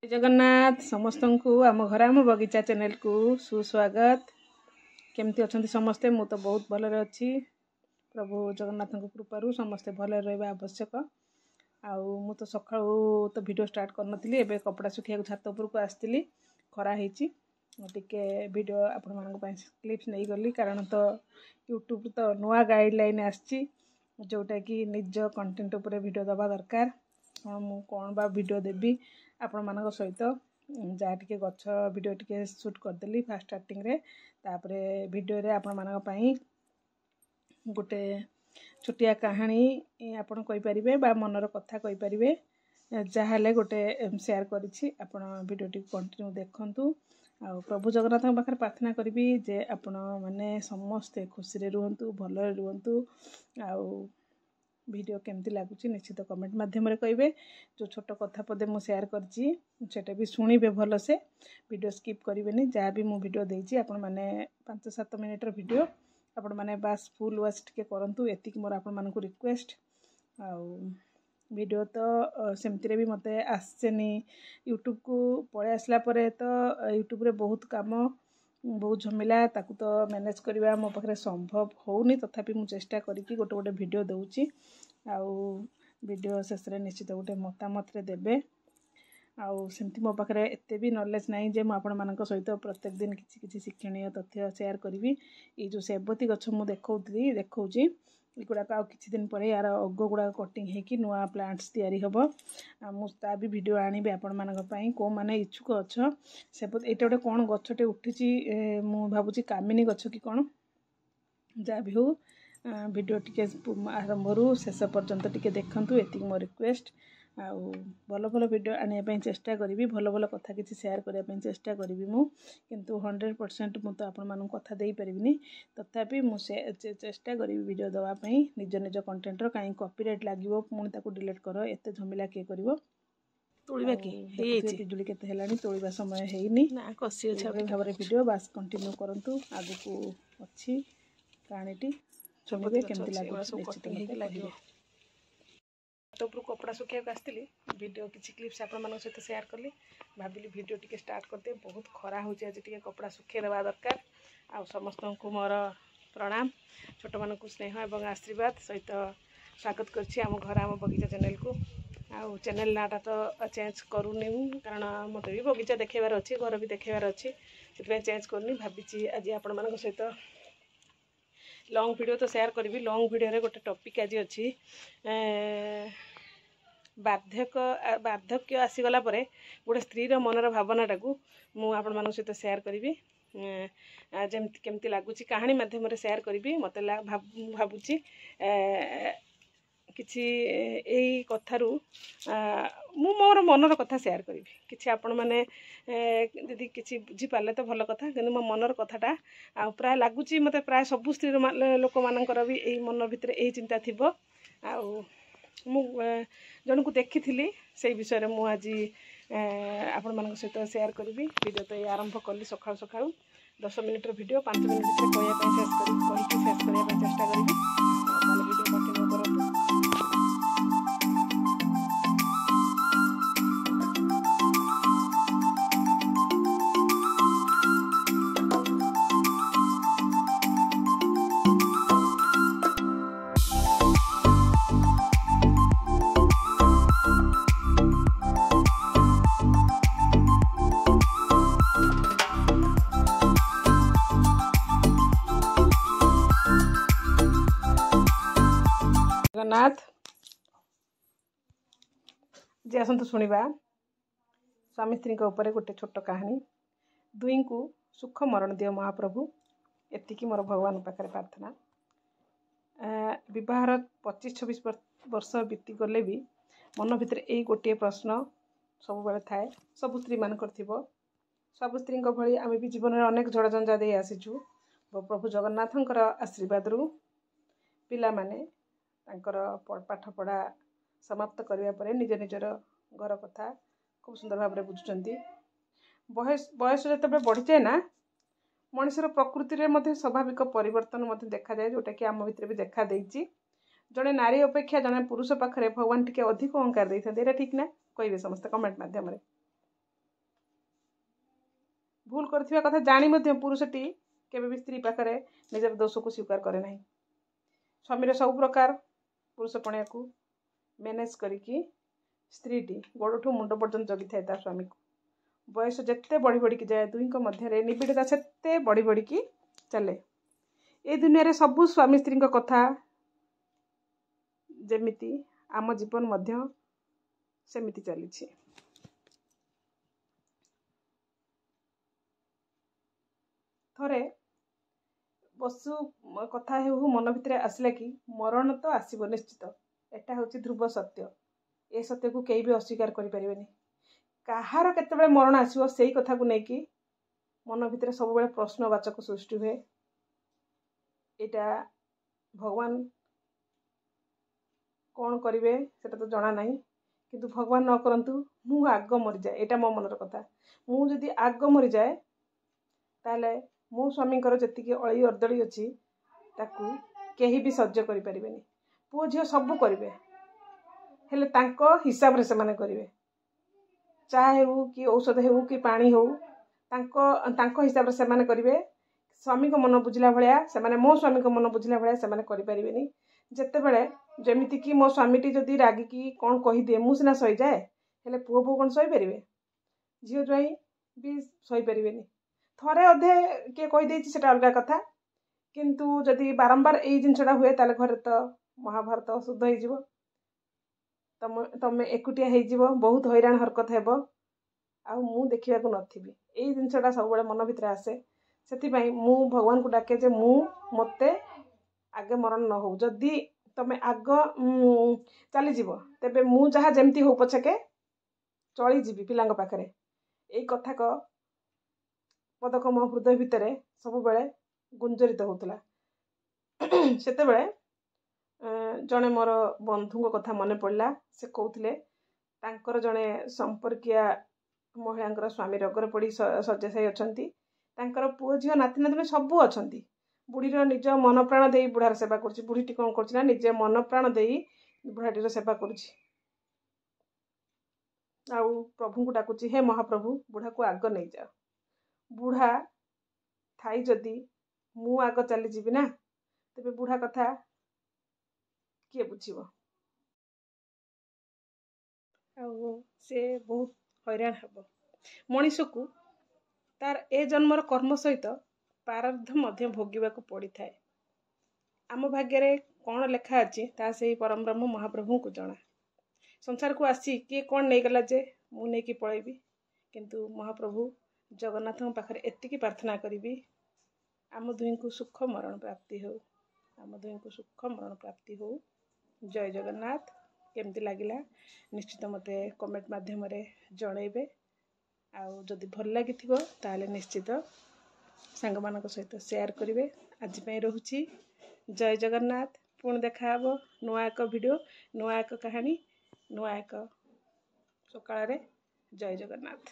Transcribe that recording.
जगन्नाथ समस्त को आम घर आम बगीचा चैनल को सुस्वागत। केमती अच्छा समस्ते मु तो बहुत भलरे अच्छी। प्रभु जगन्नाथ कृपारू समस्ते भल रहा आवश्यक। मु तो सका तो वीडियो स्टार्ट कर नी एवं कपड़ा सुखा छात उपरक आसती खरा टिके वीडियो आपण मान क्लिप्स नहीं गली कारण तो यूट्यूब तो नुआ गाइडलाइन आसी जोटा कि निज कंटेंट उपर वीडियो दबा दरकार। मु कौन बा वीडियो देवी आपण मान सहित जहाँ टे गछ वीडियो टे शूट करदेली फास्ट स्टार्टिंग रे तापर वीडियो रे आपण मान गोटे छोटिया कहानी आपण कहि परिबे बा मनर कथा कहि परिबे जहाँ गोटे शेयर करिछि। आपण वीडियो टी कंटिन्यू देखंतु। आ प्रभु जगन्नाथ पाखे प्रार्थना करी जे आपण माने समस्ते खुशी रे रुहंतु भल रुहंतु। वीडियो केमती लगुच निश्चित कमेंट माध्यम कहे। जो छोट कथा पदे मु शेयर करटा भी शुणिबे भल से वीडियो स्किप करेंगे। जहाँ भी मु वीडियो देती आपण माने 5-7 मिनिट वीडियो आपण माने बास फुल वाच टिके करंतु एतिक मोर आपण मानकु रिक्वेस्ट। वीडियो तो सेमती भी मते आसेनी यूट्यूब को पळे आसला परे तो यूट्यूब रे बहुत काम बहुत झमेला ताकू तो मैनेज करवा मो पाखे संभव होनी। तथापि मु चेष्टा करी गोटे गोटे वीडियो दूची। वीडियो शेष रे निश्चित गोटे मतामत रे देबे। सेमती मो पाखे एते भी नॉलेज नहीं जे मु आपण मानक सहित प्रत्येक दिन किछि किछि शिक्षणीय तथ्य शेयर करी। ये जो सेबती गछ मु देखौची एगुड़ा आ किछि दिन पर यार अग गुड़ा कटिंग होकि नुआ प्लांट्स तैयारी हम। मुझा भी वीडियो आनी आपण मान को मैंने इच्छुक अच्छ सेबती ये गोटे कौन गछटे उठी मु भावुची कामिनी गछ कि कौन जहाँ भी हो वीडियो टिके आरंभ शेष पर्यंत टिके देखंतु एतिक मो रिक्वेस्ट। भल भल वीडियो आने चेष्टा करी भल भल कथा किसी शेयर करने चेष्टा करी मु किंतु 100% मु तो आपण मानू कथा दे परिबिनी। तथापि मु चेष्टा करी वीडियो दवाई निज निज कंटेंट कहीं कॉपीराइट लागिवो पुणी ताकू डिलीट कर एते झमेला किए करिवो। तोड़िबा कि पिजुली केते हेलानी तोड़िबा समय हेइनी ना कसी अछि भाव वीडियो बास कंटिन्यू करंतु। आगु को अछि कहानीटी सुनिबे केमती लागो निश्चित मते लागिवो। तो कपड़ा सुखा आसती वीडियो किसी क्लिप्स आपण मान सहित शेयर कली भाविली वीडियो टिके स्टार्ट करदे। बहुत खरा होची आज टिके कपड़ा सुखे देवा दरकार। आ समस्त को मोर प्रणाम छोट मान स्नेह एवं आशीर्वाद सहित स्वागत करछि आम घर आम बगीचा चैनल को। आउ चैनल नाटा तो चेंज करूनी कारण मत भी बगीचा देखेबार अच्छी घर भी देखेबार अच्छी से चेंज करनी भावी। आज आपण मान सहित लॉन्ग वीडियो तो शेयर करी। लॉन्ग वीडियो रे गोटे टॉपिक आज अच्छी बार्धक्य आसीगला परे गोटे स्त्री मनर भावनाटा को मु आपण मान सहित शेयर करी जमती केमती लगुच कहानी माध्यम शेयर करी। मत भावुची किछि एई कथारू मु मोर मनर कथा शेयर करी किछि आपण माने यदि किछि बुझी पाले तो भल कथा किंतु मो मनर कथाटा प्राय लगुच मते प्राय सबु स्त्री लोक मानकर भी एई मन भितर एई चिंता थिबो। मु जन को देखी से विषय रे मु आज आपण मान सहित शेयर करी। वीडियो तो आरंभ कली सकाळु सकाळु 10 मिनिट वीडियो 5 मिनिट भितर कहया शेष करने चेष्टा करी। वीडियो कंटिन्यू करंतु। जगन्नाथ जे आसतु शुणा स्वामी स्त्री उपर गोटे छोट कहानी। दुई को सुख मरण दियो महाप्रभु एतिकी मोर भगवान पाखे प्रार्थना। विवाहर 25-26 वर्ष बीती गले भी मन भितर यही गोटे प्रश्न सब बेले थाए सब स्त्री मानकर थिबो। सब स्त्री भली आम भी जीवन में अनेक झड़ झंझा दे आसीचु। प्रभु जगन्नाथंकर आशीर्वाद रु पिला माने तांकर पाठ पढ़ा समाप्त करने पर निज निजर घर कथा खूब सुंदर भाव में बुझुचंती। बयस जो बढ़ी जाए ना मनुष्यर प्रकृति में स्वाभाविक परिवर्तन देखा जाए जोटा कि आम भितर भी देखा देइछि। जड़े नारी अपेक्षा जड़े पुरुष पाखे भगवान टिके अधिक अहंकार देते ठीक ना कहे समस्त कमेंट माध्यम। भूल करथिबा कथा जानी मध्य पुरुषटी केबे भी स्त्री पाखरे निजर दोष को स्वीकार करे नहीं। स्वामीर सब प्रकार पुरुषपणिया को मैनेज करिकी स्त्रीटी गोड़ठू मुंड पर्यंत जगी थाए ता स्वामी को। बयस जिते बढ़ी बढ़ी जाए दुईक मध्य निबिड़ता से बढ़ी बढ़ी चले। ए दुनिया रे सबु स्वामी स्त्री कथा जेमिति आम जीवन मध्य सेमिति चली। थरे बसु कथा हो मन भितर आसला कि मरण तो आसब निश्चित, एटा हूँ ध्रुव सत्य। ए सत्य को कई भी अस्वीकार करें। कहार केते मरण आसो से कथा को लेकिन मन भितर सब बेले प्रश्नवाचक सृष्टि हुए। यहाँ भगवान कौन करेंगे सेटा तो जना नहीं, किंतु भगवान न करंतु मु आग मरी जाए, यहाँ मो मनर कथा। मुझे आग मरी जाए ताले मो स्वामी जी अली अर्दली अच्छी ताकू कहीं भी सह्य करें। पुओ झील सब करेंगे हेले तांको हिसाब रे से करेंगे। चाह हो कि औषध हो कि पानी हो तांको हिसाब रे से करेंगे। स्वामी को मन बुझला भाया से मो स्वामी को मन बुझला भाया से करें। जिते बड़े जमीती कि मो स्वामीटी जदि रागिकी कौन कहीदे मु सीना सही जाए, हेले पुओ बो कौन सही पारे, झील ज्वाई भी सही पारे। थरे अधे किए कहीदे से अलग कथा, किंतु जदि बारंबार यही जिनसा हुए ताले घरे तो महाभारत शुद्ध हो तमें एकुटिया हो बहुत हैरान हरकत हेब आ मु देखा नी। यही जिनसा सब मन भर आसे से मु भगवान को डाके जे मु मते आगे मरण न हो। जदि तमें आग चलीज तेबे मु जहाँ जमती हो पछके चलीजी पिला पाखे। यही कथा को पदक मो हृदय भितर सब बेले गुंजरित होता। सेते बेले जड़े मोर बंधु कथा मन पड़ा। से कहते तांकर जड़े संपर्किया महिला स्वामी रोगर पड़ी शय्याशायी अच्छी। तांकर पुओ झील नाती नातुणी सबू अच्छा। बुढ़ीर निज मन प्राण दे बुढ़ार सेवा कर। बुढ़ीटी कौन कर निजे मन प्राण दे बुढ़ाटीर सेवा कर। प्रभु को डाकुची हे महाप्रभु बुढ़ा को आग नहीं जाओ। बुढ़ा थाई जदि मु आग चली जीवी ना तेबे बुढ़ा कथा किए बुझीब। से बहुत हैरान हेब। मनीष को तार ए जन्मर कर्म सहित प्रारब्ध मध्य भोगिबा को पड़ी थाए। आम भाग्य कौन लेखा अच्छी ता से परम ब्रह्म महाप्रभु को जना। संसार को आसी किए कौन नहीं गला जे मु नहीं कि पलैबी, किंतु महाप्रभु जगन्नाथ पाखरे एतिकी प्रार्थना करी आम दुई को सुख मरण प्राप्ति हो। आम दुई को सुख मरण प्राप्ति हो। जय जगन्नाथ। केमती लगिला निश्चित मते कमेंट माध्यम जनइबे। आउ जदि भल लगी ताले निश्चित सांग मानक सहित शेयर करेंगे। आज पे रोची जय जगन्नाथ। पुणी देखा नुआ एक वीडियो नुआ एक कहानी नुआ एक सकाळ रे। जय जगन्नाथ।